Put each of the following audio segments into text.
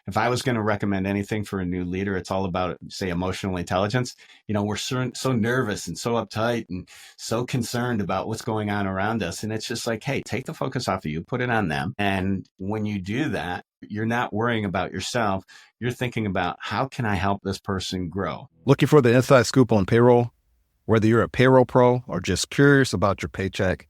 if I was going to recommend anything for a new leader, it's all about, say, emotional intelligence. We're so nervous and so uptight and so concerned about what's going on around us. And it's just like, hey, take the focus off of you, put it on them. And when you do that, you're not worrying about yourself. You're thinking about, how can I help this person grow? Looking for the inside scoop on payroll? Whether you're a payroll pro or just curious about your paycheck,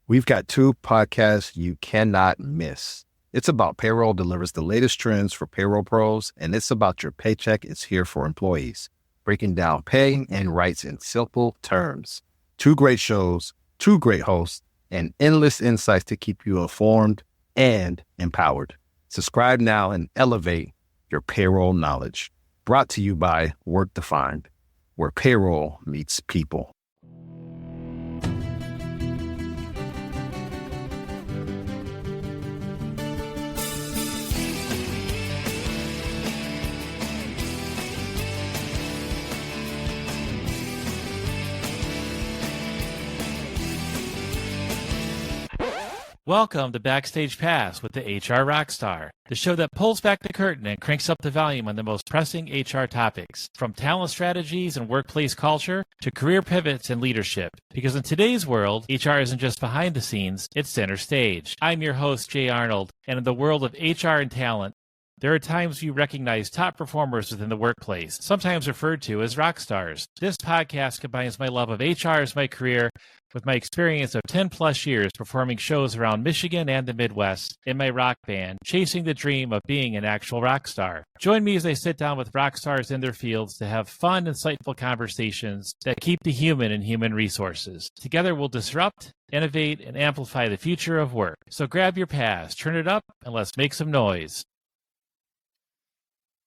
we've got two podcasts you cannot miss. It's About Payroll delivers the latest trends for payroll pros, and It's About Your Paycheck is here for employees, breaking down pay and rights in simple terms. Two great shows, two great hosts, and endless insights to keep you informed and empowered. Subscribe now and elevate your payroll knowledge. Brought to you by Work Defined, where payroll meets people. Welcome to Backstage Pass with the HR Rockstar, the show that pulls back the curtain and cranks up the volume on the most pressing HR topics, from talent strategies and workplace culture to career pivots and leadership. Because in today's world, HR isn't just behind the scenes, it's center stage. I'm your host, Jay Arnold, and in the world of HR and talent, there are times you recognize top performers within the workplace, sometimes referred to as rock stars. This podcast combines my love of HR as my career with my experience of 10 plus years performing shows around Michigan and the Midwest in my rock band, chasing the dream of being an actual rock star. Join me as I sit down with rock stars in their fields to have fun, insightful conversations that keep the human in human resources. Together we'll disrupt, innovate, and amplify the future of work. So grab your pass, turn it up, and let's make some noise.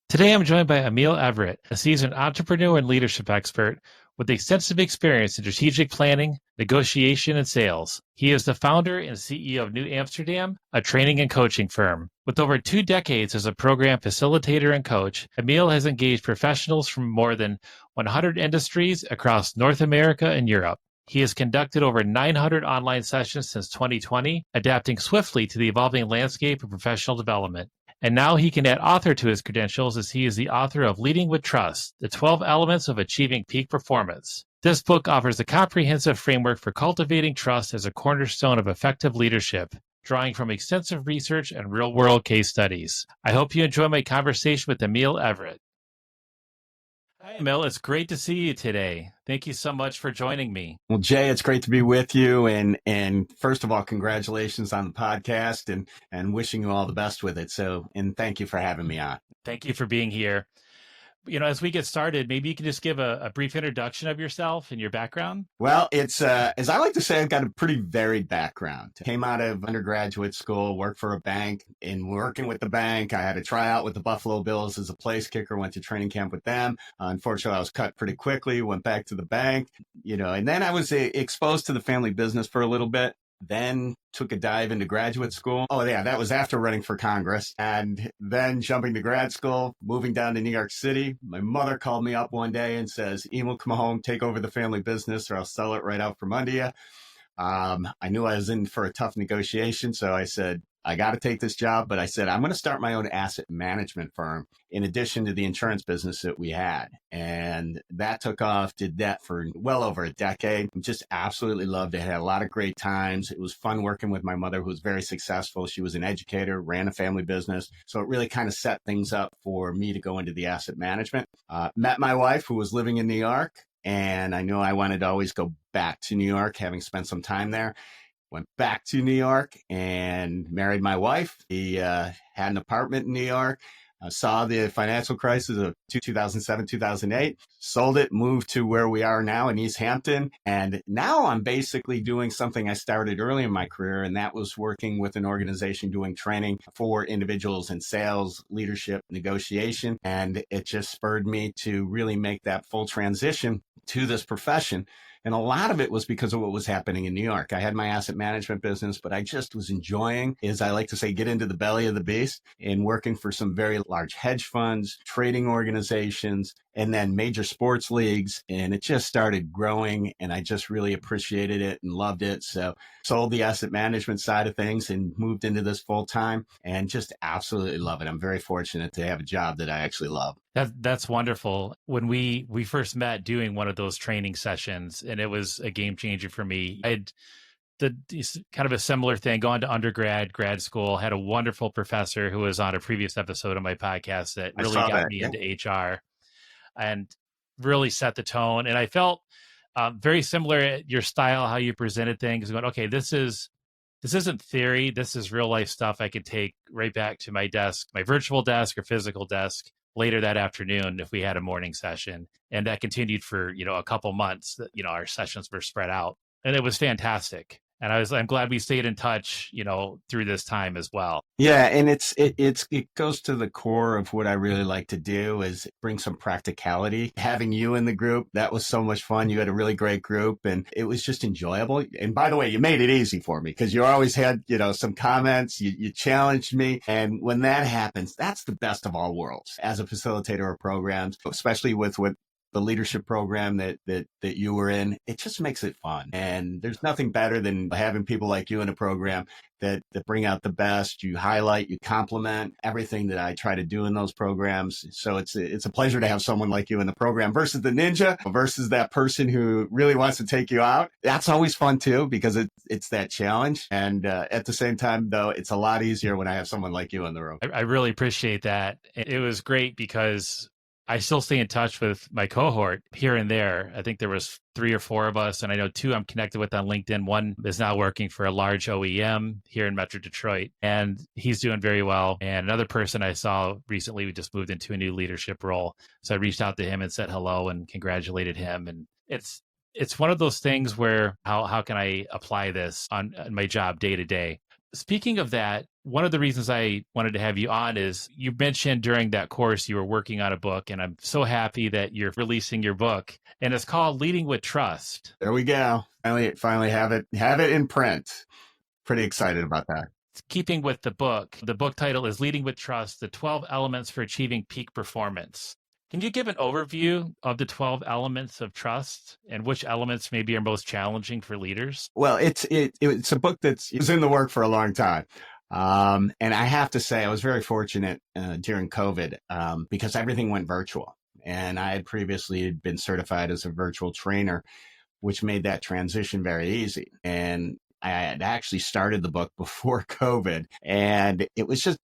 Today I'm joined by Emil Everett, a seasoned entrepreneur and leadership expert with extensive experience in strategic planning, negotiation, and sales. He is the founder and CEO of New Amsterdam, a training and coaching firm. With over 2 decades as a program facilitator and coach, Emil has engaged professionals from more than 100 industries across North America and Europe. He has conducted over 900 online sessions since 2020, adapting swiftly to the evolving landscape of professional development. And now he can add author to his credentials, as he is the author of Leading with Trust, the 12 Elements of Achieving Peak Performance. This book offers a comprehensive framework for cultivating trust as a cornerstone of effective leadership, drawing from extensive research and real-world case studies. I hope you enjoy my conversation with Emil Everett. Hi, Emil. It's great to see you today. Thank you so much for joining me. Well, Jay, it's great to be with you. And first of all, congratulations on the podcast and wishing you all the best with it. And thank you for having me on. Thank you for being here. As we get started, maybe you can just give a brief introduction of yourself and your background. Well, it's, as I like to say, I've got a pretty varied background. Came out of undergraduate school, worked for a bank. In working with the bank, I had a tryout with the Buffalo Bills as a place kicker, went to training camp with them. Unfortunately, I was cut pretty quickly, went back to the bank, and then I was exposed to the family business for a little bit. Then took a dive into graduate school. Oh, yeah, that was after running for Congress. And then jumping to grad school, moving down to New York City. My mother called me up one day and says, Emil, come home, take over the family business or I'll sell it right out from under you. I knew I was in for a tough negotiation. So I said, I got to take this job. But I said, I'm going to start my own asset management firm in addition to the insurance business that we had. And that took off, did that for well over a decade. Just absolutely loved it. Had a lot of great times. It was fun working with my mother, who was very successful. She was an educator, ran a family business. So it really kind of set things up for me to go into the asset management. Met my wife, who was living in New York. And I knew I wanted to always go back to New York, having spent some time there. Went back to New York and married my wife. He had an apartment in New York. Saw the financial crisis of 2007, 2008, sold it, moved to where we are now in East Hampton. And now I'm basically doing something I started early in my career, and that was working with an organization doing training for individuals in sales, leadership, negotiation. And it just spurred me to really make that full transition to this profession. And a lot of it was because of what was happening in New York. I had my asset management business, but I just was enjoying, as I like to say, get into the belly of the beast and working for some very large hedge funds, trading organizations, and then major sports leagues. And it just started growing, and I just really appreciated it and loved it. So sold the asset management side of things and moved into this full time, and just absolutely love it. I'm very fortunate to have a job that I actually love. That's wonderful. When we first met doing one of those training sessions, and it was a game changer for me. I'd kind of a similar thing, gone to undergrad, grad school, had a wonderful professor who was on a previous episode of my podcast that really got me into HR and really set the tone. And I felt very similar at your style, how you presented things, going, okay, this isn't theory. This is real life stuff I could take right back to my desk, my virtual desk or physical desk later that afternoon if we had a morning session. And that continued for, a couple months that, our sessions were spread out, and it was fantastic. And I'm glad we stayed in touch, through this time as well. Yeah. And it goes to the core of what I really like to do is bring some practicality. Having you in the group, that was so much fun. You had a really great group, and it was just enjoyable. And by the way, you made it easy for me because you always had, some comments, you challenged me. And when that happens, that's the best of all worlds as a facilitator of programs, especially with what the leadership program that you were in. It just makes it fun. And there's nothing better than having people like you in a program that bring out the best. You highlight, you compliment everything that I try to do in those programs. So it's a pleasure to have someone like you in the program versus the ninja, versus that person who really wants to take you out. That's always fun too, because it's that challenge. And at the same time, though, it's a lot easier when I have someone like you in the room. I really appreciate that. It was great because I still stay in touch with my cohort here and there. I think there was 3 or 4 of us, and I know 2 I'm connected with on LinkedIn. One is now working for a large OEM here in Metro Detroit, and he's doing very well. And another person I saw recently, we just moved into a new leadership role. So I reached out to him and said hello and congratulated him. And it's one of those things where how can I apply this on my job day to day? Speaking of that, one of the reasons I wanted to have you on is you mentioned during that course you were working on a book, and I'm so happy that you're releasing your book, and it's called Leading with Trust. There we go. Finally have it in print. Pretty excited about that. Keeping with the book title is Leading with Trust, the 12 Elements for Achieving Peak Performance. Can you give an overview of the 12 elements of trust and which elements maybe are most challenging for leaders? Well, it's a book that's in the work for a long time. And I have to say, I was very fortunate during COVID because everything went virtual. And I had previously been certified as a virtual trainer, which made that transition very easy. And I had actually started the book before COVID. And it was just,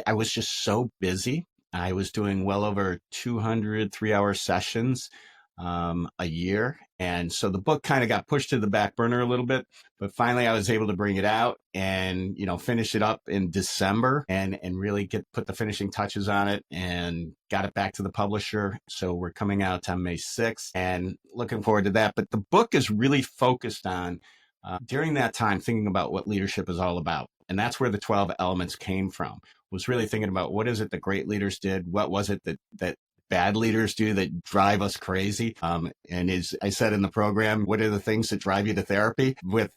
I was just so busy. I was doing well over 200 3-hour sessions a year. And so the book kind of got pushed to the back burner a little bit, but finally I was able to bring it out and, finish it up in December and really put the finishing touches on it and got it back to the publisher. So we're coming out on May 6th and looking forward to that. But the book is really focused on during that time, thinking about what leadership is all about. And that's where the 12 elements came from, was really thinking about what is it that great leaders did? What was it that bad leaders do that drive us crazy? And as I said in the program, what are the things that drive you to therapy with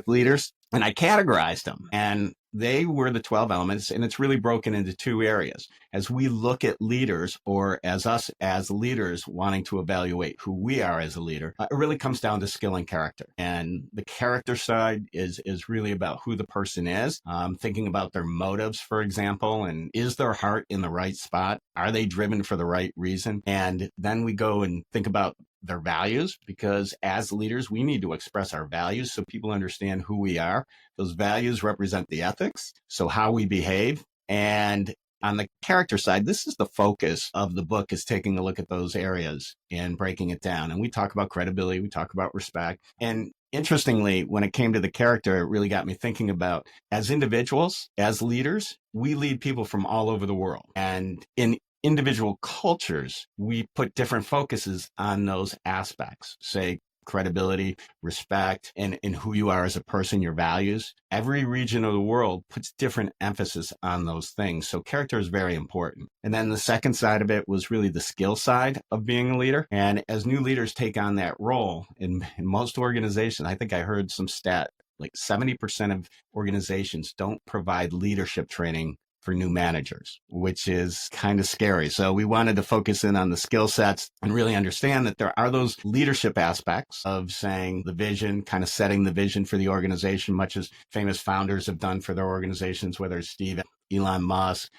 leaders? And I categorized them, and they were the 12 elements, and it's really broken into 2 areas. As we look at leaders, or as us as leaders wanting to evaluate who we are as a leader, it really comes down to skill and character. And the character side is really about who the person is, thinking about their motives, for example, and is their heart in the right spot? Are they driven for the right reason? And then we go and think about their values, because as leaders, we need to express our values so people understand who we are. Those values represent the ethics, so how we behave. And on the character side, this is the focus of the book, is taking a look at those areas and breaking it down. And we talk about credibility, we talk about respect. And interestingly, when it came to the character, it really got me thinking about, as individuals, as leaders, we lead people from all over the world. And in individual cultures, we put different focuses on those aspects, say credibility, respect, and who you are as a person, your values. Every region of the world puts different emphasis on those things. So character is very important. And then the second side of it was really the skill side of being a leader. And as new leaders take on that role in most organizations, I think I heard some stat, like 70% of organizations don't provide leadership training for new managers, which is kind of scary. So we wanted to focus in on the skill sets and really understand that there are those leadership aspects of saying the vision, kind of setting the vision for the organization, much as famous founders have done for their organizations, whether it's Steve, Elon Musk,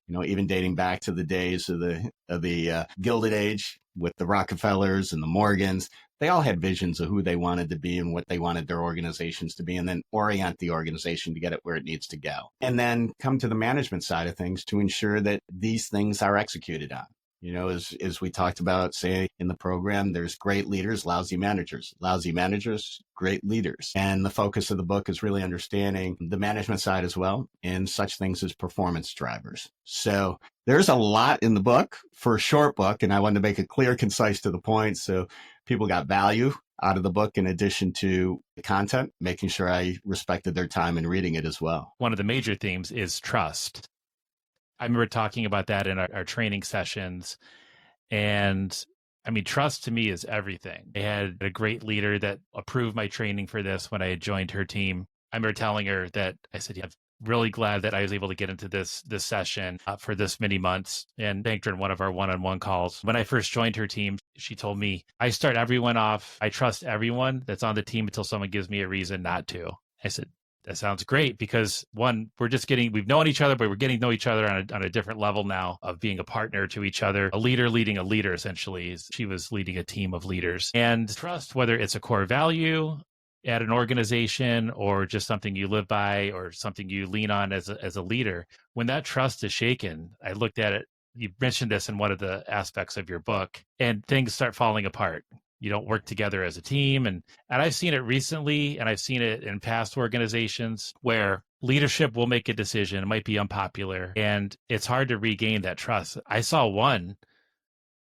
even dating back to the days of the Gilded Age with the Rockefellers and the Morgans. They all had visions of who they wanted to be and what they wanted their organizations to be, and then orient the organization to get it where it needs to go. And then come to the management side of things to ensure that these things are executed on. As we talked about, say, in the program, there's great leaders, lousy managers, great leaders. And the focus of the book is really understanding the management side as well, and such things as performance drivers. So there's a lot in the book for a short book, and I wanted to make it clear, concise, to the point, so people got value out of the book in addition to the content, making sure I respected their time in reading it as well. One of the major themes is trust. I remember talking about that in our training sessions. And I mean, trust to me is everything. I had a great leader that approved my training for this when I had joined her team. I remember telling her that I said, yeah, I'm really glad that I was able to get into this session for this many months, and thanked her in one of our one-on-one calls. When I first joined her team, she told me, I start everyone off. I trust everyone that's on the team until someone gives me a reason not to. I said, that sounds great, because one, we've known each other, but we're getting to know each other on a different level now of being a partner to each other, a leader leading a leader, essentially. She was leading a team of leaders. And trust, whether it's a core value at an organization or just something you live by or something you lean on as a leader, when that trust is shaken, I looked at it, you mentioned this in one of the aspects of your book, and things start falling apart. You don't work together as a team. And I've seen it recently, and I've seen it in past organizations where leadership will make a decision. It might be unpopular, and it's hard to regain that trust. I saw one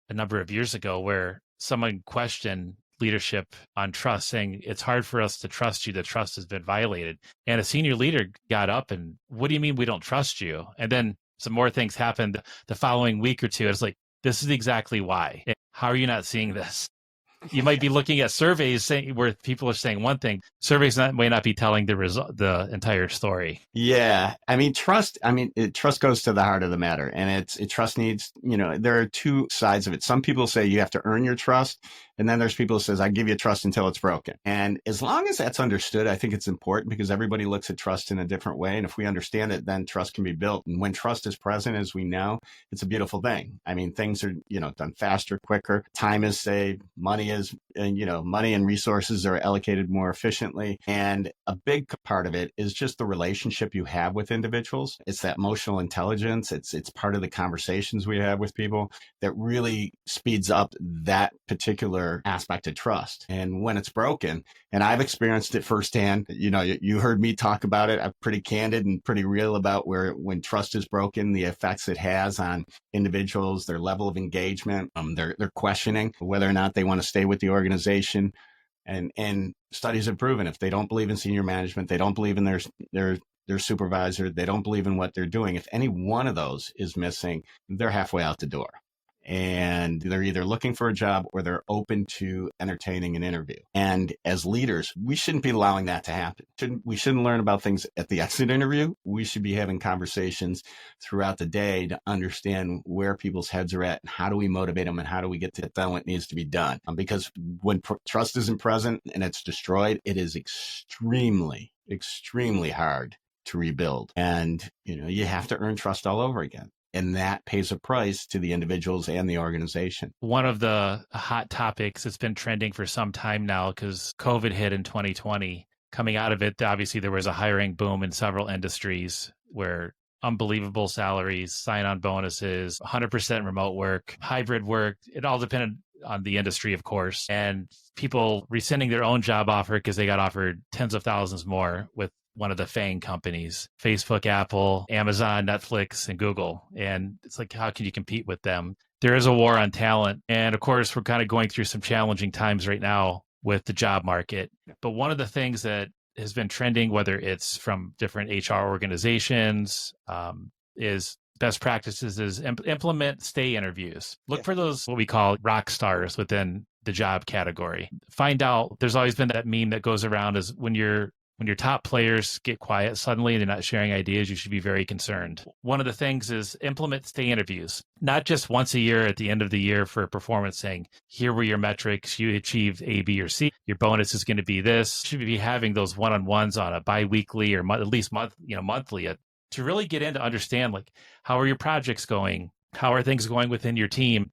a number of years ago where someone questioned leadership on trust, saying, it's hard for us to trust you. The trust has been violated. And a senior leader got up and, what do you mean we don't trust you? And then some more things happened the following week or two. It's like, this is exactly why. How are you not seeing this? You might be looking at surveys where people are saying one thing. Surveys may not be telling the entire story. Yeah. Trust goes to the heart of the matter. And trust needs, there are two sides of it. Some people say you have to earn your trust. And then there's people who says, I give you trust until it's broken. And as long as that's understood, I think it's important, because everybody looks at trust in a different way. And if we understand it, then trust can be built. And when trust is present, as we know, it's a beautiful thing. Things are, done faster, quicker. Time is saved. Money and resources are allocated more efficiently. And a big part of it is just the relationship you have with individuals. It's that emotional intelligence. It's part of the conversations we have with people that really speeds up that particular aspect of trust. And when it's broken, and I've experienced it firsthand, you heard me talk about it. I'm pretty candid and pretty real about when trust is broken, the effects it has on individuals, their level of engagement, their questioning whether or not they want to stay with the organization. And studies have proven if they don't believe in senior management, they don't believe in their supervisor, they don't believe in what they're doing. If any one of those is missing, they're halfway out the door. And they're either looking for a job or they're open to entertaining an interview. And as leaders, we shouldn't be allowing that to happen. We shouldn't learn about things at the exit interview. We should be having conversations throughout the day to understand where people's heads are at and how do we motivate them and how do we get to done what needs to be done. Because when trust isn't present and it's destroyed, it is extremely, extremely hard to rebuild. And, you have to earn trust all over again. And that pays a price to the individuals and the organization. One of the hot topics that's been trending for some time now, because COVID hit in 2020. Coming out of it, obviously, there was a hiring boom in several industries where unbelievable salaries, sign-on bonuses, 100% remote work, hybrid work. It all depended on the industry, of course, and people rescinding their own job offer because they got offered tens of thousands more with one of the FAANG companies, Facebook, Apple, Amazon, Netflix, and Google. And it's like, how can you compete with them? There is a war on talent. And of course, we're kind of going through some challenging times right now with the job market. But one of the things that has been trending, whether it's from different HR organizations, is best practices is implement stay interviews. Look for those, what we call rock stars within the job category. Find out, there's always been that meme that goes around is when you're when your top players get quiet suddenly and they're not sharing ideas, you should be very concerned. One of the things is implement stay interviews, not just once a year at the end of the year for performance saying, here were your metrics, you achieved A, B, or C, your bonus is going to be this. You should be having those one-on-ones on a bi-weekly or at least monthly to really get in to understand, like, how are your projects going? How are things going within your team?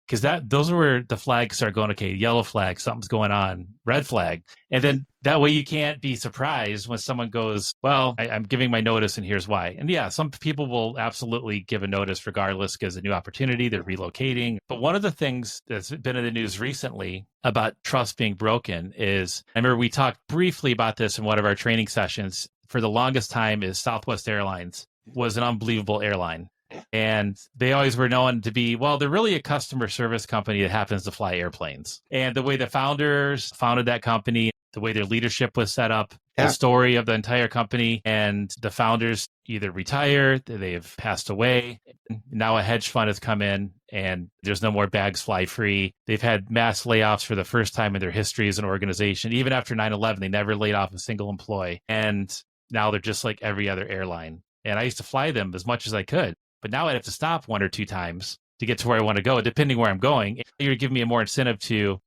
Because those are where the flags start going, okay, yellow flag, something's going on, red flag. And then that way you can't be surprised when someone goes, well, I'm giving my notice and here's why. And yeah, some people will absolutely give a notice regardless because a new opportunity, they're relocating. But one of the things that's been in the news recently about trust being broken is, I remember we talked briefly about this in one of our training sessions. For the longest time is Southwest Airlines was an unbelievable airline. And they always were known to be, well, they're really a customer service company that happens to fly airplanes. And the way the founders founded that company, the way their leadership was set up, the story of the entire company, and the founders either retired, they've passed away. Now a hedge fund has come in and there's no more bags fly free. They've had mass layoffs for the first time in their history as an organization. Even after 9/11, they never laid off a single employee. And now they're just like every other airline. And I used to fly them as much as I could. But now I'd have to stop 1 or 2 times to get to where I want to go, depending where I'm going. You're giving me a more incentive to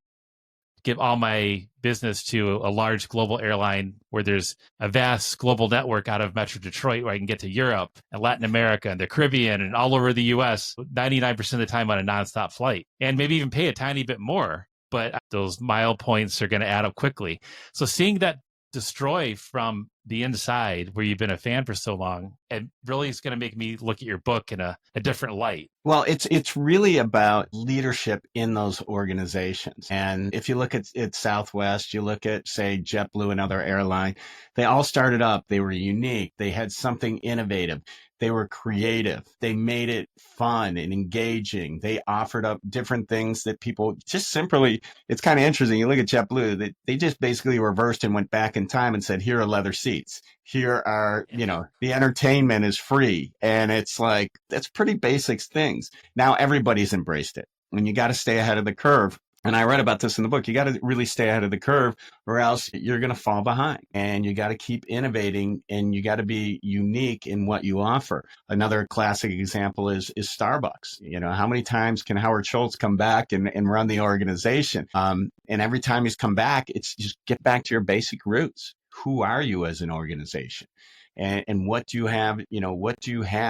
give all my business to a large global airline where there's a vast global network out of Metro Detroit where I can get to Europe and Latin America and the Caribbean and all over the US 99% of the time on a nonstop flight, and maybe even pay a tiny bit more. But those mile points are going to add up quickly. So seeing that destroy from the inside where you've been a fan for so long, and really is going to make me look at your book in a different light. Well, it's really about leadership in those organizations. And if you look at Southwest, you look at, say, JetBlue, another airline, they all started up. They were unique. They had something innovative. They were creative. They made it fun and engaging. They offered up different things that people just simply, it's kind of interesting. You look at JetBlue, they just basically reversed and went back in time and said, here are leather seats. Here are, the entertainment is free. And it's like, that's pretty basic things. Now everybody's embraced it. And you got to stay ahead of the curve. And I read about this in the book. You got to really stay ahead of the curve or else you're going to fall behind, and you got to keep innovating, and you got to be unique in what you offer. Another classic example is Starbucks. How many times can Howard Schultz come back and run the organization? And every time he's come back, it's just get back to your basic roots. Who are you as an organization? And what do you have,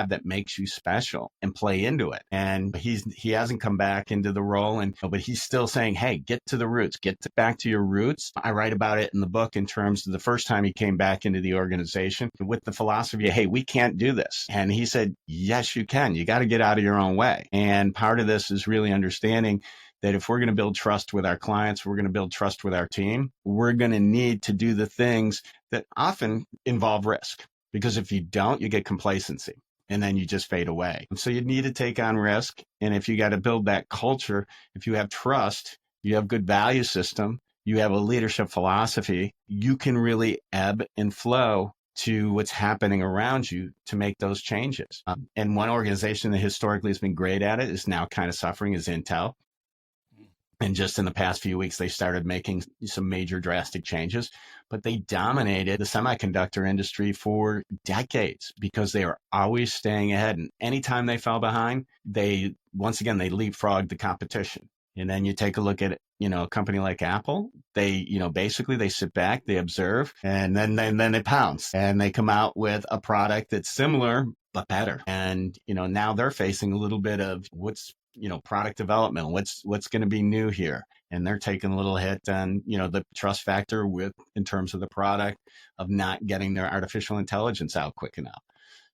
that makes you special, and play into it. And he hasn't come back into the role, but he's still saying, hey, get to the roots, back to your roots. I write about it in the book in terms of the first time he came back into the organization with the philosophy, hey, we can't do this. And he said, yes, you can. You got to get out of your own way. And part of this is really understanding that if we're going to build trust with our clients, we're going to build trust with our team, we're going to need to do the things that often involve risk. Because if you don't, you get complacency and then you just fade away. So you need to take on risk. And if you got to build that culture, if you have trust, you have good value system, you have a leadership philosophy, you can really ebb and flow to what's happening around you to make those changes. And one organization that historically has been great at it is now kind of suffering is Intel. And just in the past few weeks, they started making some major drastic changes, but they dominated the semiconductor industry for decades because they were always staying ahead. And anytime they fell behind, they leapfrogged the competition. And then you take a look at, a company like Apple, they sit back, they observe, and then they pounce and they come out with a product that's similar, but better. And, now they're facing a little bit of what's, product development, what's going to be new here. And they're taking a little hit on, the trust factor in terms of the product of not getting their artificial intelligence out quick enough.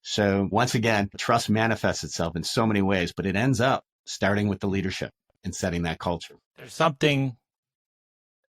So once again, trust manifests itself in so many ways, but it ends up starting with the leadership and setting that culture. There's something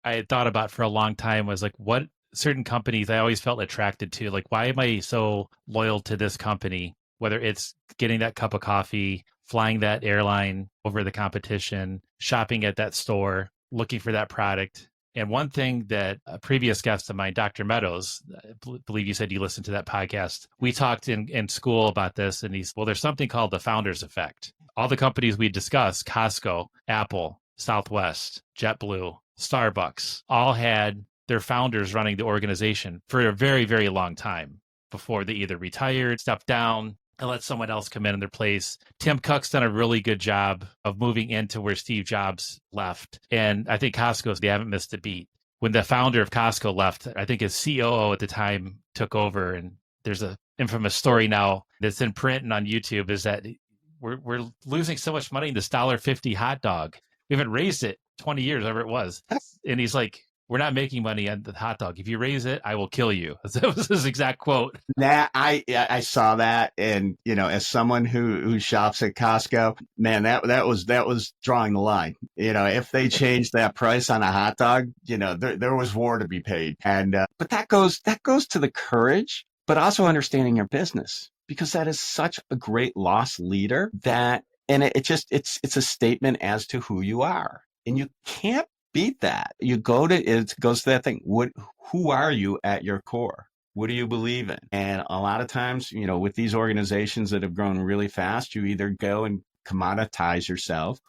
I had thought about for a long time was like what certain companies I always felt attracted to, like, why am I so loyal to this company? Whether it's getting that cup of coffee, flying that airline over the competition, shopping at that store, looking for that product. And one thing that a previous guest of mine, Dr. Meadows, I believe you said you listened to that podcast. We talked in school about this, and there's something called the founder's effect. All the companies we discussed, Costco, Apple, Southwest, JetBlue, Starbucks, all had their founders running the organization for a very, very long time before they either retired, stepped down, and let someone else come in their place. Tim Cook's done a really good job of moving into where Steve Jobs left. And I think Costco, they haven't missed a beat. When the founder of Costco left, I think his COO at the time took over. And there's a infamous story now that's in print and on YouTube, is that we're losing so much money in this $1.50 hot dog. We haven't raised it 20 years, whatever it was. And he's like, we're not making money on the hot dog. If you raise it, I will kill you. That was his exact quote. I saw that, and as someone who shops at Costco, man, that was drawing the line. If they changed that price on a hot dog, there was war to be paid. And but that goes to the courage, but also understanding your business, because that is such a great loss leader and it's a statement as to who you are, and you can't beat that. It goes to that thing. Who are you at your core? What do you believe in? And a lot of times, with these organizations that have grown really fast, you either go and commoditize yourself,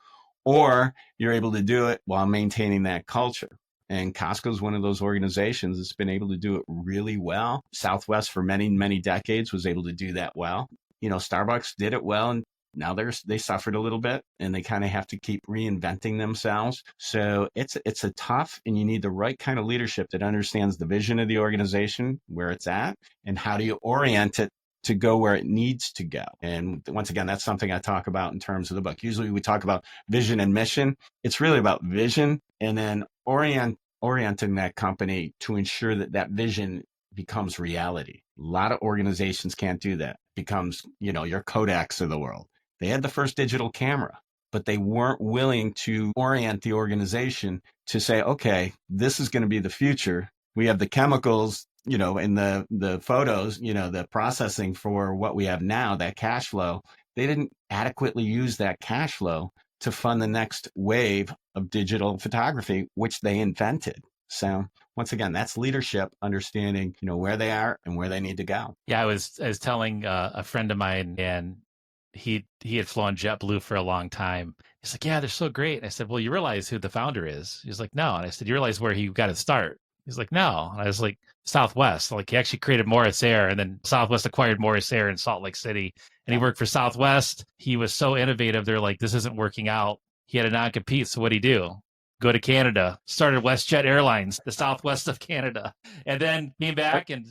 or you're able to do it while maintaining that culture. And Costco is one of those organizations that's been able to do it really well. Southwest for many, many decades was able to do that well. Starbucks did it well, and now they suffered a little bit, and they kind of have to keep reinventing themselves. So it's a tough, and you need the right kind of leadership that understands the vision of the organization, where it's at, and how do you orient it to go where it needs to go. And once again, that's something I talk about in terms of the book. Usually we talk about vision and mission. It's really about vision, and then orienting that company to ensure that vision becomes reality. A lot of organizations can't do that. It becomes, your Kodaks of the world. They had the first digital camera, but they weren't willing to orient the organization to say, okay, this is going to be the future. We have the chemicals, in the photos, the processing for what we have now, that cash flow. They didn't adequately use that cash flow to fund the next wave of digital photography, which they invented. So once again, that's leadership, understanding, where they are and where they need to go. Yeah, I was telling a friend of mine, and he had flown JetBlue for a long time. He's like, yeah, they're so great. And I said, well, you realize who the founder is? He's like, no. And I said, you realize where he got his start? He's like, no. And I was like, Southwest. Like, he actually created Morris Air, and then Southwest acquired Morris Air in Salt Lake City. And he worked for Southwest. He was so innovative. They're like, this isn't working out. He had a non-compete. So what'd he do? Go to Canada, started WestJet Airlines, the Southwest of Canada, and then came back and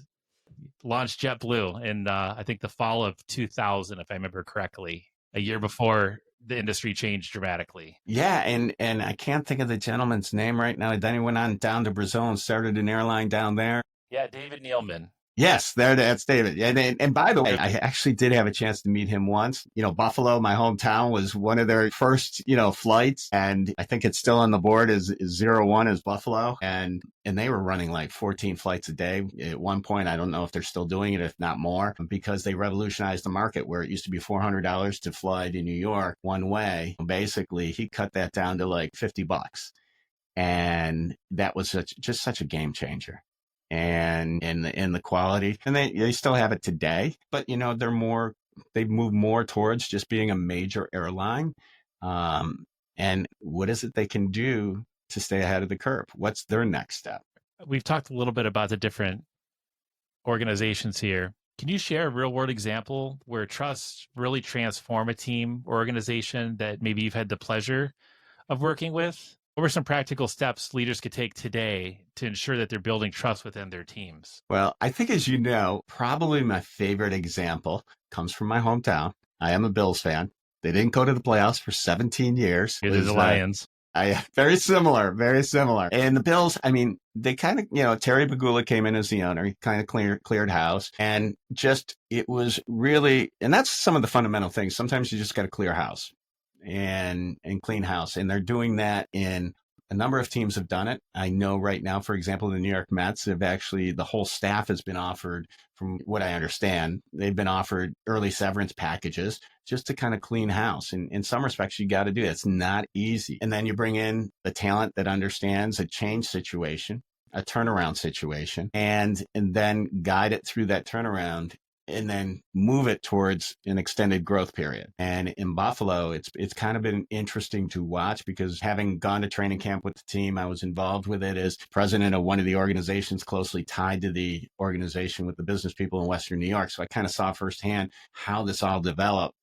launched JetBlue in, I think, the fall of 2000, if I remember correctly, a year before the industry changed dramatically. Yeah, and I can't think of the gentleman's name right now. Then he went on down to Brazil and started an airline down there. Yeah, David Neilman. Yes, that's David. And by the way, I actually did have a chance to meet him once. Buffalo, my hometown, was one of their first, flights. And I think it's still on the board is 01 is Buffalo. And they were running like 14 flights a day at one point. I don't know if they're still doing it, if not more, because they revolutionized the market where it used to be $400 to fly to New York one way. Basically, he cut that down to like $50. And that was just such a game changer. And in the quality, and they still have it today, but they've moved more towards just being a major airline. And what is it they can do to stay ahead of the curve? What's their next step? We've talked a little bit about the different organizations here. Can you share a real world example where trust really transform a team or organization that maybe you've had the pleasure of working with? What were some practical steps leaders could take today to ensure that they're building trust within their teams? Well, I think, as you know, probably my favorite example comes from my hometown. I am a Bills fan. They didn't go to the playoffs for 17 years. You're the Lions. Very similar. And the Bills, they kind of, Terry Pegula came in as the owner. He kind of cleared house, and it was really, and that's some of the fundamental things. Sometimes you just got to clear house and clean house. And they're doing that in a number of teams have done it. I know right now, for example, the New York Mets have actually, the whole staff has been offered, from what I understand, they've been offered early severance packages just to kind of clean house. And in some respects, you got to do it. It's not easy. And then you bring in the talent that understands a change situation, a turnaround situation, and then guide it through that turnaround and then move it towards an extended growth period. And in Buffalo, it's kind of been interesting to watch, because having gone to training camp with the team, I was involved with it as president of one of the organizations closely tied to the organization with the business people in Western New York. So I kind of saw firsthand how this all developed,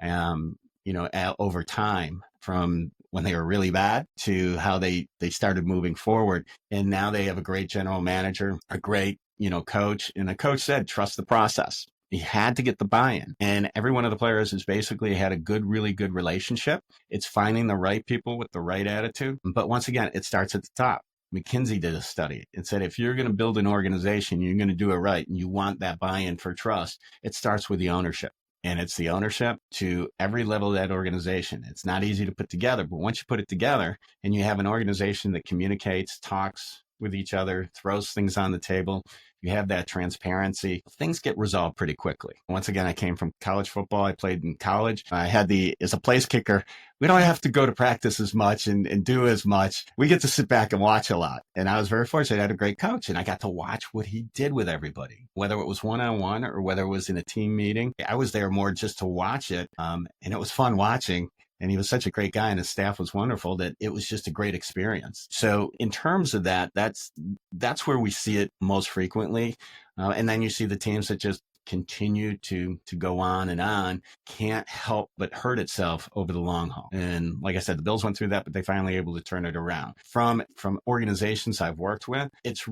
over time, from when they were really bad to how they started moving forward. And now they have a great general manager, a great, coach. And the coach said, trust the process. He had to get the buy-in. And every one of the players has basically had a really good relationship. It's finding the right people with the right attitude. But once again, it starts at the top. McKinsey did a study and said, if you're going to build an organization, you're going to do it right, and you want that buy-in for trust, it starts with the ownership. And it's the ownership to every level of that organization. It's not easy to put together, but once you put it together and you have an organization that communicates, talks with each other, throws things on the table, you have that transparency, things get resolved pretty quickly. Once again, I came from college football. I played in college. I had as a place kicker, we don't have to go to practice as much and do as much. We get to sit back and watch a lot. And I was very fortunate. I had a great coach, and I got to watch what he did with everybody, whether it was one-on-one or whether it was in a team meeting. I was there more just to watch it. And it was fun watching. And he was such a great guy, and his staff was wonderful, that it was just a great experience. So in terms of that, that's where we see it most frequently. And then you see the teams that just continue to go on, can't help but hurt itself over the long haul. And like I said, the Bills went through that, but they finally able to turn it around. From organizations I've worked with, it's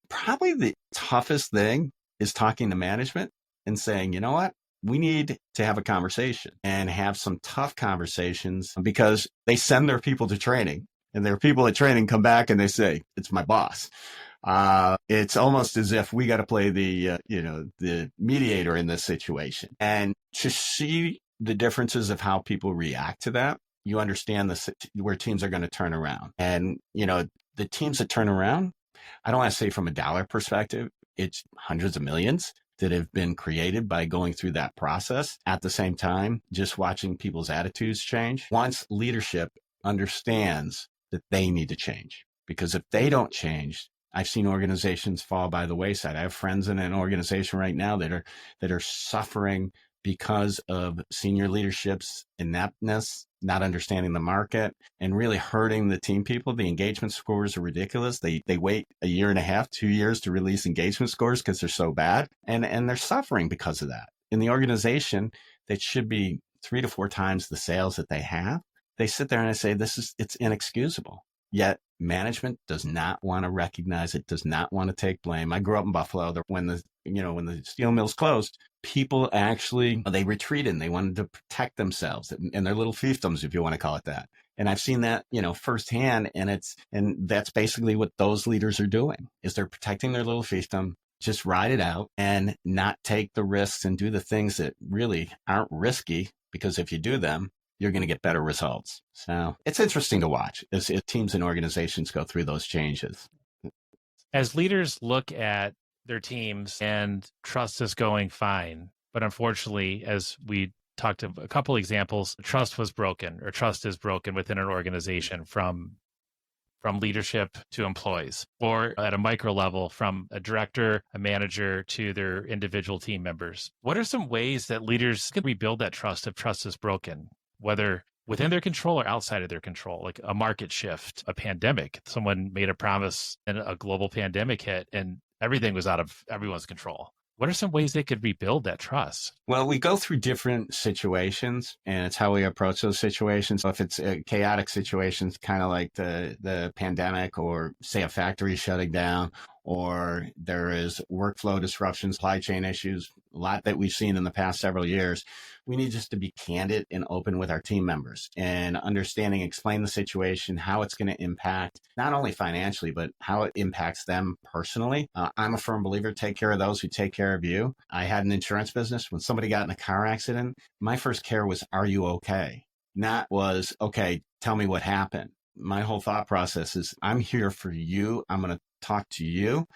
probably the toughest thing is talking to management and saying, you know what? We need to have a conversation and have some tough conversations, because they send their people to training, and their people at training come back and they say, it's my boss. It's almost as if we got to play the mediator in this situation. And to see the differences of how people react to that, you understand where teams are going to turn around. And, the teams that turn around, I don't want to say from a dollar perspective, it's hundreds of millions that have been created by going through that process. At the same time, just watching people's attitudes change. Once leadership understands that they need to change, because if they don't change, I've seen organizations fall by the wayside. I have friends in an organization right now that are suffering because of senior leadership's ineptness, not understanding the market, and really hurting the team people. The engagement scores are ridiculous. They wait a year and a half, 2 years to release engagement scores because they're so bad. And they're suffering because of that. In the organization that should be 3 to 4 times the sales that they have, they sit there and they say, it's inexcusable. Yet management does not want to recognize it, does not want to take blame. I grew up in Buffalo. When the steel mills closed, people actually, they retreated and they wanted to protect themselves and their little fiefdoms, if you want to call it that. And I've seen that, firsthand. And that's basically what those leaders are doing, is they're protecting their little fiefdom, just ride it out and not take the risks and do the things that really aren't risky, because if you do them, you're going to get better results. So it's interesting to watch as teams and organizations go through those changes. As leaders look at their teams and trust is going fine, but unfortunately, as we talked of a couple examples, trust was broken, or trust is broken within an organization from leadership to employees, or at a micro level from a director, a manager to their individual team members. What are some ways that leaders can rebuild that trust if trust is broken, whether within their control or outside of their control, like a market shift, a pandemic? Someone made a promise and a global pandemic hit and everything was out of everyone's control. What are some ways they could rebuild that trust? Well, we go through different situations, and it's how we approach those situations. So if it's a chaotic situations, kind of like the pandemic, or say a factory shutting down, or there is workflow disruptions, supply chain issues, a lot that we've seen in the past several years, we need just to be candid and open with our team members and explain the situation, how it's going to impact not only financially, but how it impacts them personally. I'm a firm believer, take care of those who take care of you. I had an insurance business. When somebody got in a car accident, my first care was, are you okay? Not was, okay, tell me what happened. My whole thought process is, I'm here for you. I'm going to talk to you,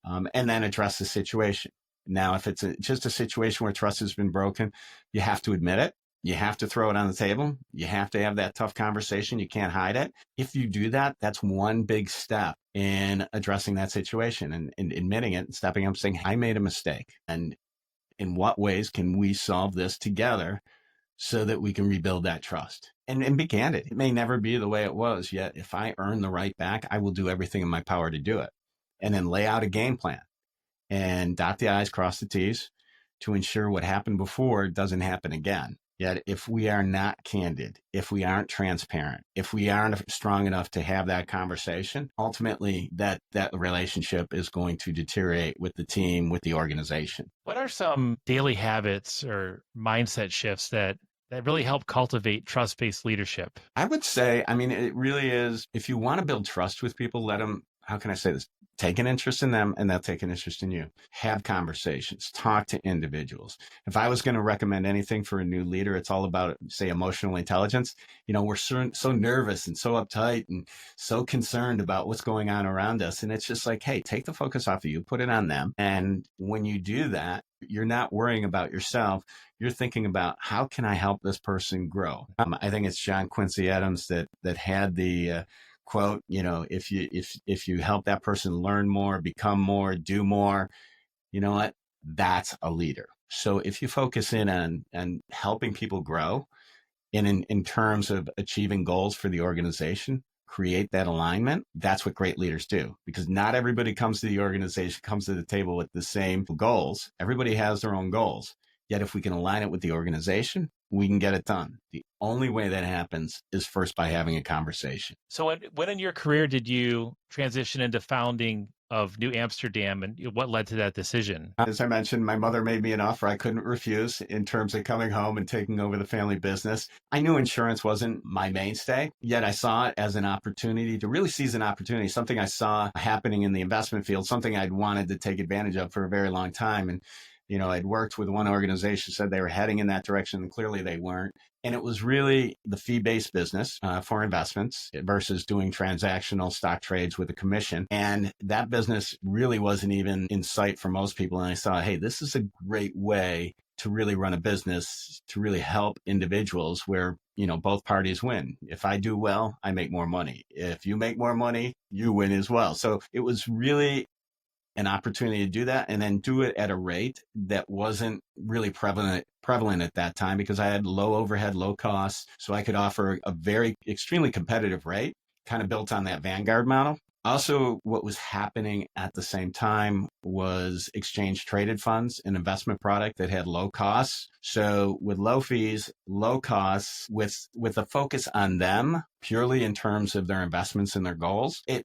and then address the situation. Now, if it's just a situation where trust has been broken, you have to admit it. You have to throw it on the table. You have to have that tough conversation. You can't hide it. If you do that, that's one big step in addressing that situation and admitting it and stepping up, saying, I made a mistake. And in what ways can we solve this together so that we can rebuild that trust? And be candid. It may never be the way it was, yet if I earn the right back, I will do everything in my power to do it. And then lay out a game plan and dot the I's, cross the T's to ensure what happened before doesn't happen again. Yet if we are not candid, if we aren't transparent, if we aren't strong enough to have that conversation, ultimately that relationship is going to deteriorate with the team, with the organization. What are some daily habits or mindset shifts that really help cultivate trust-based leadership? I would say, it really is, if you want to build trust with people, let them, how can I say this? Take an interest in them and they'll take an interest in you. Have conversations, talk to individuals. If I was going to recommend anything for a new leader, it's all about, say, emotional intelligence. We're so nervous and so uptight and so concerned about what's going on around us. And it's just like, hey, take the focus off of you, put it on them. And when you do that, you're not worrying about yourself. You're thinking about, how can I help this person grow? I think it's John Quincy Adams that had the quote, if you help that person learn more, become more, do more, you know what? That's a leader. So if you focus in on helping people grow in terms of achieving goals for the organization, create that alignment, that's what great leaders do. Because not everybody comes to the organization, comes to the table with the same goals. Everybody has their own goals. Yet if we can align it with the organization, we can get it done. The only way that happens is first by having a conversation. So when in your career did you transition into founding of New Amsterdam, and what led to that decision? As I mentioned, my mother made me an offer I couldn't refuse in terms of coming home and taking over the family business. I knew insurance wasn't my mainstay, yet I saw it as an opportunity to really seize an opportunity, something I saw happening in the investment field, something I'd wanted to take advantage of for a very long time. And I'd worked with one organization, said they were heading in that direction, and clearly they weren't. And it was really the fee-based business for investments versus doing transactional stock trades with a commission. And that business really wasn't even in sight for most people. And I saw, hey, this is a great way to really run a business, to really help individuals where, both parties win. If I do well, I make more money. If you make more money, you win as well. So it was really an opportunity to do that, and then do it at a rate that wasn't really prevalent at that time, because I had low overhead, low costs. So I could offer a very extremely competitive rate, kind of built on that Vanguard model. Also, what was happening at the same time was exchange traded funds, an investment product that had low costs. So with low fees, low costs, with a focus on them purely in terms of their investments and their goals, it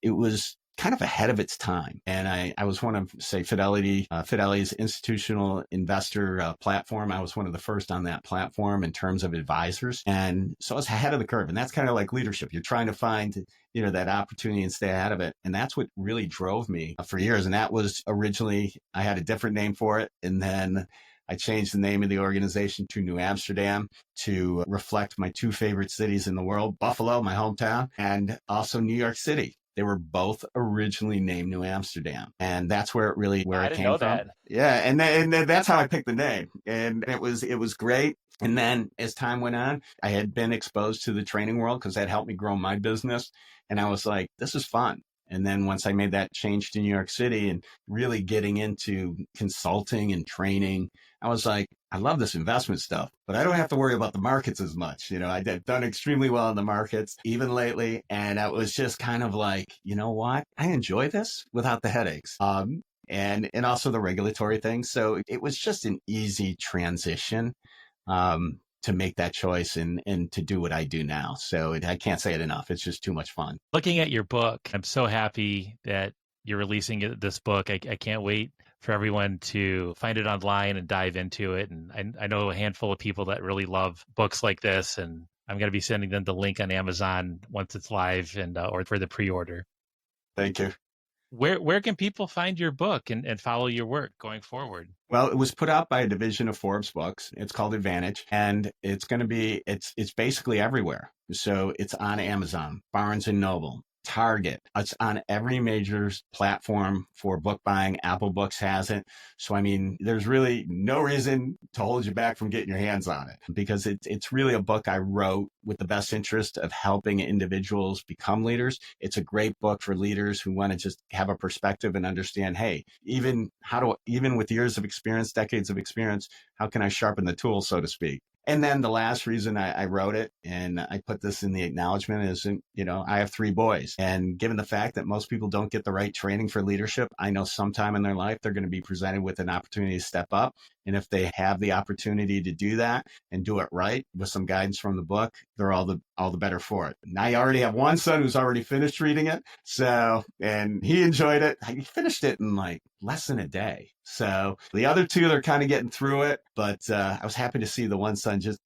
was kind of ahead of its time. And I was one of, say, Fidelity's institutional investor platform. I was one of the first on that platform in terms of advisors. And so I was ahead of the curve. And that's kind of like leadership. You're trying to find, that opportunity and stay ahead of it. And that's what really drove me for years. And that was originally, I had a different name for it. And then I changed the name of the organization to New Amsterdam to reflect my two favorite cities in the world, Buffalo, my hometown, and also New York City. They were both originally named New Amsterdam. And that's where it came from. That. Yeah. And that's how I picked the name. And it was great. And then as time went on, I had been exposed to the training world because that helped me grow my business. And I was like, this is fun. And then once I made that change to New York City and really getting into consulting and training, I was like, I love this investment stuff, but I don't have to worry about the markets as much. I've done extremely well in the markets, even lately. And I was just kind of like, you know what? I enjoy this without the headaches. And also the regulatory things. So it was just an easy transition to make that choice and to do what I do now. So I can't say it enough. It's just too much fun. Looking at your book, I'm so happy that you're releasing this book. I can't wait for everyone to find it online and dive into it. And I know a handful of people that really love books like this, and I'm going to be sending them the link on Amazon once it's live and or for the pre-order. Thank you. Where can people find your book and follow your work going forward? Well, it was put out by a division of Forbes Books. It's called Advantage, and it's going to be, it's basically everywhere. So it's on Amazon, Barnes & Noble, Target. It's on every major platform for book buying. Apple Books has it. So, I mean, there's really no reason to hold you back from getting your hands on it, because it's really a book I wrote with the best interest of helping individuals become leaders. It's a great book for leaders who want to just have a perspective and understand, hey, even with years of experience, decades of experience, how can I sharpen the tool, so to speak? And then the last reason I wrote it, and I put this in the acknowledgement, is, I have 3 boys. And given the fact that most people don't get the right training for leadership, I know sometime in their life, they're going to be presented with an opportunity to step up. And if they have the opportunity to do that and do it right with some guidance from the book, they're all the better for it. And I already have one son who's already finished reading it. So, and he enjoyed it. He finished it in like less than a day. So the other 2, they're kind of getting through it, but I was happy to see the one son just,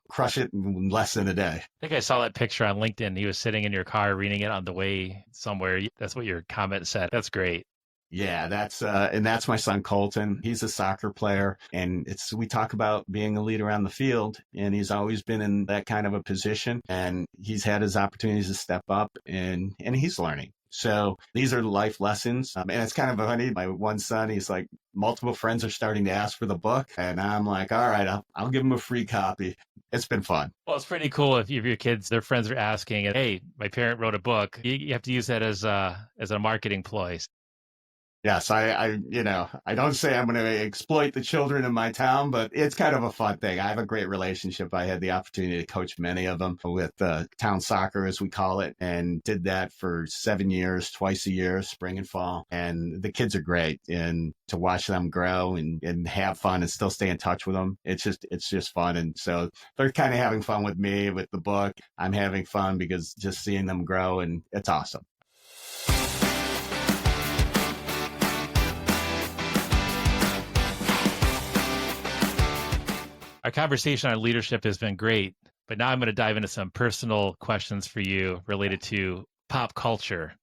crush it in less than a day. I think I saw that picture on LinkedIn. He was sitting in your car reading it on the way somewhere. That's what your comment said. That's great. Yeah, that's my son Colton. He's a soccer player, and we talk about being a leader on the field, and he's always been in that kind of a position, and he's had his opportunities to step up, and he's learning. So these are life lessons. And it's kind of funny. My one son, he's like, multiple friends are starting to ask for the book, and I'm like, all right, I'll give him a free copy. It's been fun. Well, it's pretty cool if your kids, their friends are asking, hey, my parent wrote a book. You have to use that as a marketing ploy. Yes, I don't say I'm going to exploit the children in my town, but it's kind of a fun thing. I have a great relationship. I had the opportunity to coach many of them with town soccer, as we call it, and did that for 7 years, twice a year, spring and fall. And the kids are great, and to watch them grow and have fun and still stay in touch with them, it's just fun. And so they're kind of having fun with me with the book. I'm having fun because just seeing them grow, and it's awesome. Our conversation on leadership has been great, but now I'm going to dive into some personal questions for you related to pop culture.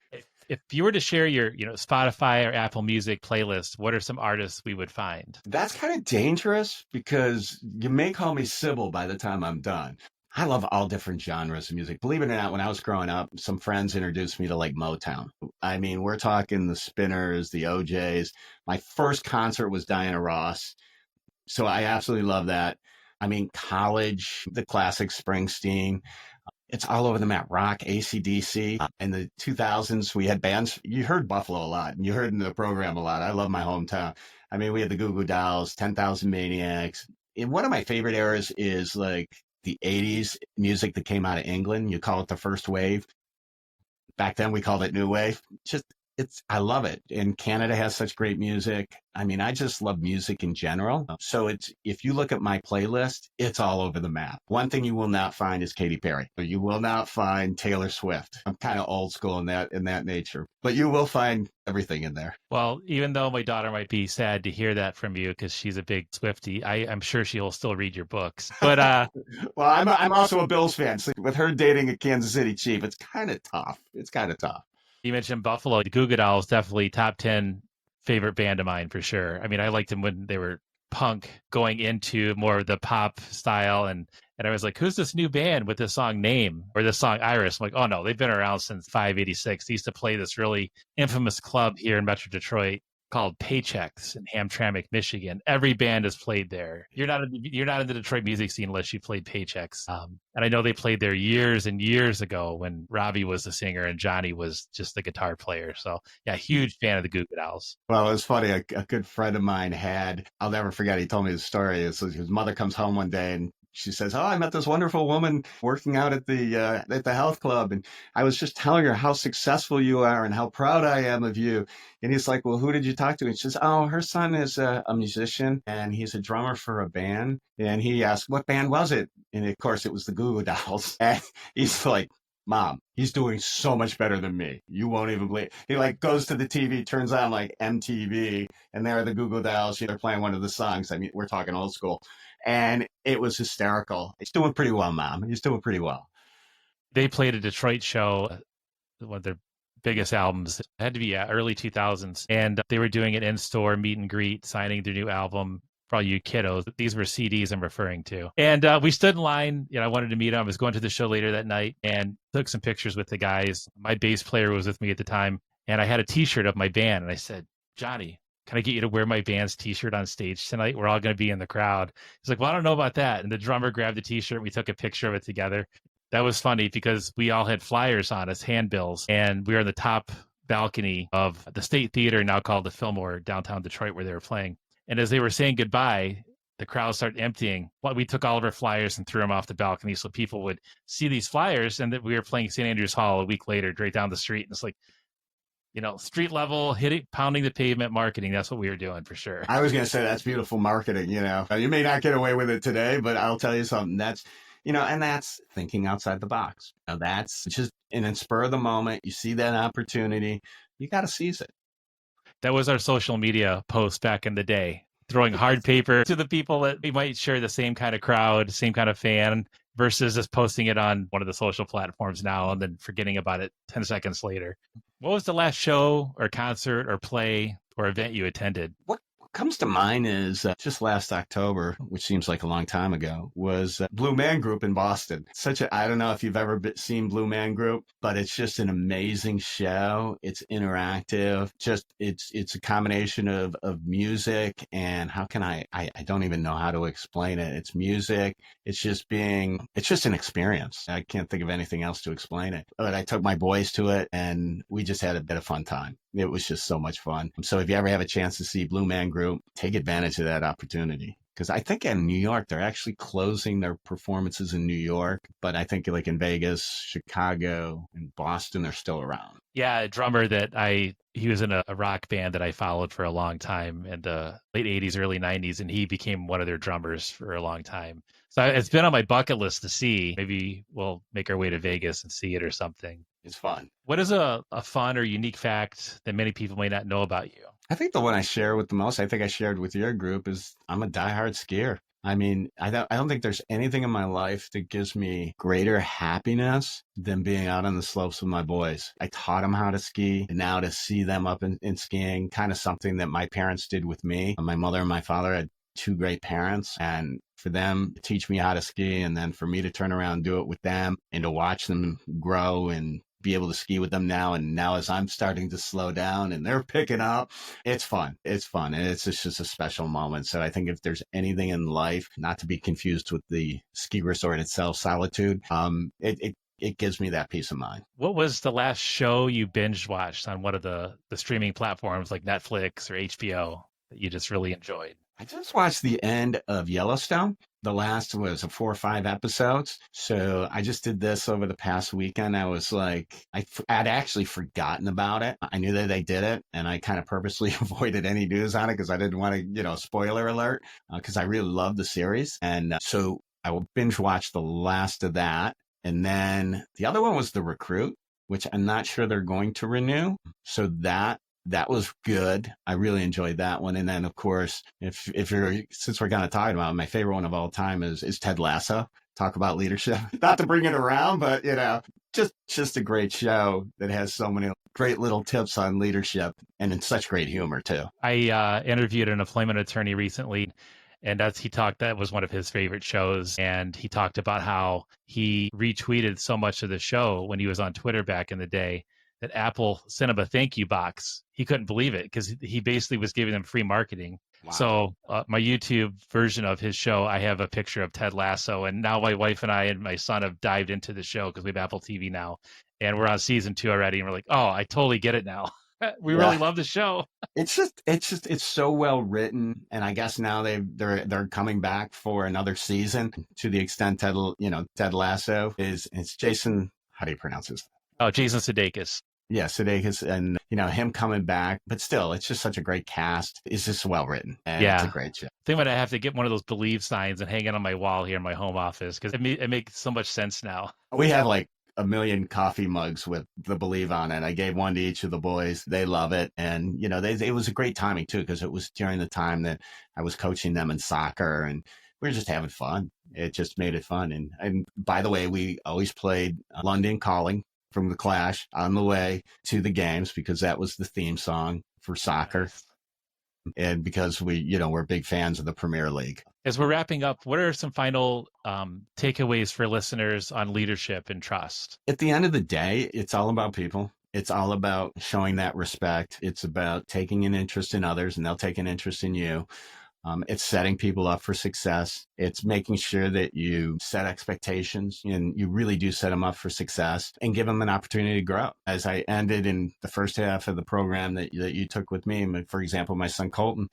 If you were to share your, Spotify or Apple Music playlist, what are some artists we would find? That's kind of dangerous, because you may call me Sybil by the time I'm done. I love all different genres of music. Believe it or not, when I was growing up, some friends introduced me to like Motown. I mean, we're talking the Spinners, the OJs. My first concert was Diana Ross. So I absolutely love that. I mean, college, the classic Springsteen. It's all over the map. Rock, AC/DC. In the 2000s, we had bands. You heard Buffalo a lot, and you heard in the program a lot. I love my hometown. I mean, we had the Goo Goo Dolls, 10,000 Maniacs. And one of my favorite eras is like the 80s music that came out of England. You call it the first wave. Back then, we called it new wave. I love it. And Canada has such great music. I mean, I just love music in general. So if you look at my playlist, it's all over the map. One thing you will not find is Katy Perry. You will not find Taylor Swift. I'm kind of old school in that nature, but you will find everything in there. Well, even though my daughter might be sad to hear that from you because she's a big Swiftie, I'm sure she'll still read your books. But well, I'm also a Bills fan. So with her dating a Kansas City Chief, it's kind of tough. You mentioned Buffalo. The Goo Goo Dolls, definitely top 10 favorite band of mine for sure. I mean, I liked them when they were punk, going into more of the pop style. And I was like, who's this new band with this song Name or this song Iris? I'm like, oh no, they've been around since 586. They used to play this really infamous club here in Metro Detroit called Paychecks in Hamtramck, Michigan. Every band has played there. You're not in the Detroit music scene unless you played Paychecks. And I know they played there years and years ago when Robbie was the singer and Johnny was just the guitar player. So yeah, huge fan of the Goo Goo Dolls. Well, it was funny. A good friend of mine I'll never forget. He told me the story. His mother comes home one day and she says, "Oh, I met this wonderful woman working out at the health club, and I was just telling her how successful you are and how proud I am of you." And he's like, "Well, who did you talk to?" And she says, "Oh, her son is a musician, and he's a drummer for a band." And he asked, "What band was it?" And of course, it was the Goo Goo Dolls. And he's like, "Mom, he's doing so much better than me. You won't even believe." He like goes to the TV, turns on like MTV, and there are the Goo Goo Dolls. They're playing one of the songs. I mean, we're talking old school. And it was hysterical. He's doing pretty well, Mom. He's doing pretty well. They played a Detroit show, one of their biggest albums. It had to be early 2000s. And they were doing an in-store meet and greet, signing their new album. For all you kiddos, these were CDs I'm referring to. And we stood in line. I wanted to meet him. I was going to the show later that night and took some pictures with the guys. My bass player was with me at the time, and I had a T-shirt of my band. And I said, Johnny, can I get you to wear my band's T-shirt on stage tonight? We're all going to be in the crowd. He's like, well, I don't know about that. And the drummer grabbed the T-shirt. We took a picture of it together. That was funny because we all had flyers on us, handbills, and we were in the top balcony of the State Theater, now called the Fillmore, downtown Detroit, where they were playing. And as they were saying goodbye, the crowd started emptying. Well, we took all of our flyers and threw them off the balcony so people would see these flyers, and that we were playing St. Andrews Hall a week later, right down the street. And it's like, street level, pounding the pavement marketing. That's what we were doing for sure. I was going to say that's beautiful marketing. You may not get away with it today, but I'll tell you something. That's, and that's thinking outside the box. That's just in a spur of the moment. You see that opportunity, you got to seize it. That was our social media post back in the day, throwing hard paper to the people that we might share the same kind of crowd, same kind of fan, versus just posting it on one of the social platforms now and then forgetting about it 10 seconds later. What was the last show or concert or play or event you attended? What comes to mind is just last October, which seems like a long time ago, was Blue Man Group in Boston. I don't know if you've ever seen Blue Man Group, but it's just an amazing show. It's interactive. It's a combination of music and how can I don't even know how to explain it. It's music. It's just an experience. I can't think of anything else to explain it. But I took my boys to it and we just had a bit of fun time. It was just so much fun. So if you ever have a chance to see Blue Man Group, take advantage of that opportunity. Because I think in New York, they're actually closing their performances in New York. But I think like in Vegas, Chicago, and Boston, they're still around. Yeah, a drummer he was in a rock band that I followed for a long time in the late 80s, early 90s, and he became one of their drummers for a long time. So it's been on my bucket list to see. Maybe we'll make our way to Vegas and see it or something. It's fun. What is a fun or unique fact that many people may not know about you? I think the one I share with the most, I think I shared with your group, is I'm a diehard skier. I mean, I don't think there's anything in my life that gives me greater happiness than being out on the slopes with my boys. I taught them how to ski, and now to see them up in skiing, kind of something that my parents did with me. My mother and my father had two great parents, and for them to teach me how to ski, and then for me to turn around and do it with them, and to watch them grow and be able to ski with them now. And now as I'm starting to slow down and they're picking up, it's fun. It's fun. And it's just a special moment. So I think if there's anything in life, not to be confused with the ski resort itself, Solitude, it gives me that peace of mind. What was the last show you binge watched on one of the streaming platforms like Netflix or HBO that you just really enjoyed? I just watched the end of Yellowstone. The last was 4 or 5 episodes. So I just did this over the past weekend. I was like, I'd actually forgotten about it. I knew that they did it, and I kind of purposely avoided any news on it because I didn't want to, spoiler alert, because I really love the series. And so I will binge watch the last of that. And then the other one was The Recruit, which I'm not sure they're going to renew. So that was good. I really enjoyed that one. And then, of course, since we're kind of talking about it, my favorite one of all time is Ted Lasso. Talk about leadership. Not to bring it around, but, just a great show that has so many great little tips on leadership and in such great humor, too. I interviewed an employment attorney recently, and that was one of his favorite shows. And he talked about how he retweeted so much of the show when he was on Twitter back in the day that Apple sent him a thank you box. He couldn't believe it because he basically was giving them free marketing. Wow. So my YouTube version of his show, I have a picture of Ted Lasso. And now my wife and I and my son have dived into the show because we have Apple TV now. And we're on season 2 already. And we're like, oh, I totally get it now. We really love the show. It's so well written, and I guess now they're coming back for another season. To the extent Ted Lasso it's Jason. How do you pronounce his? Oh, Jason Sudeikis. Yeah, Sudeikis, and him coming back, but still, it's just such a great cast. It's just well written, and it's a great show. I think I'm gonna have to get one of those Believe signs and hang it on my wall here in my home office because it makes so much sense now. We have like 1 million coffee mugs with the Believe on it. I gave one to each of the boys. They love it. And, it was a great timing too, because it was during the time that I was coaching them in soccer and we were just having fun. It just made it fun. And by the way, we always played London Calling from The Clash on the way to the games because that was the theme song for soccer. and because we're big fans of the Premier League. As we're wrapping up, what are some final takeaways for listeners on leadership and trust? At the end of the day, it's all about people. It's all about showing that respect. It's about taking an interest in others, and they'll take an interest in you. It's setting people up for success. It's making sure that you set expectations and you really do set them up for success and give them an opportunity to grow. As I ended in the first half of the program that you took with me, for example, my son Colton,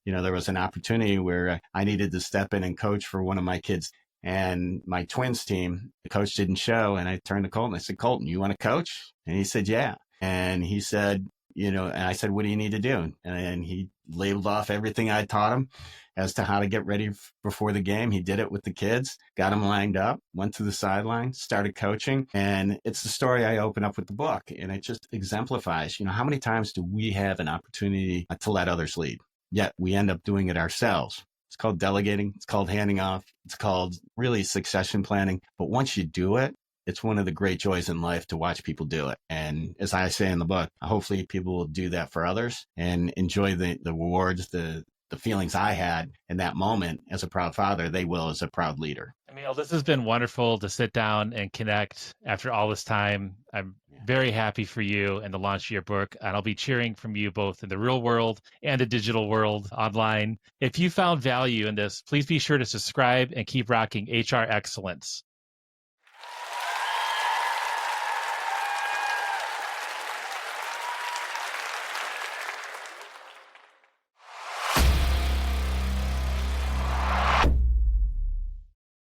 there was an opportunity where I needed to step in and coach for one of my kids. And my twins team, the coach didn't show. And I turned to Colton. I said, Colton, you want to coach? And he said, yeah. And he said, and I said, what do you need to do? And he labeled off everything I taught him as to how to get ready before the game. He did it with the kids, got them lined up, went to the sideline, started coaching. And it's the story I open up with the book. And it just exemplifies, how many times do we have an opportunity to let others lead? Yet we end up doing it ourselves. It's called delegating. It's called handing off. It's called really succession planning. But once you do it, it's one of the great joys in life to watch people do it. And as I say in the book, hopefully people will do that for others and enjoy the rewards, the feelings I had in that moment as a proud father, they will as a proud leader. Emil, this has been wonderful to sit down and connect after all this time. I'm very happy for you and the launch of your book, and I'll be cheering from you both in the real world and the digital world online. If you found value in this, please be sure to subscribe and keep rocking HR excellence.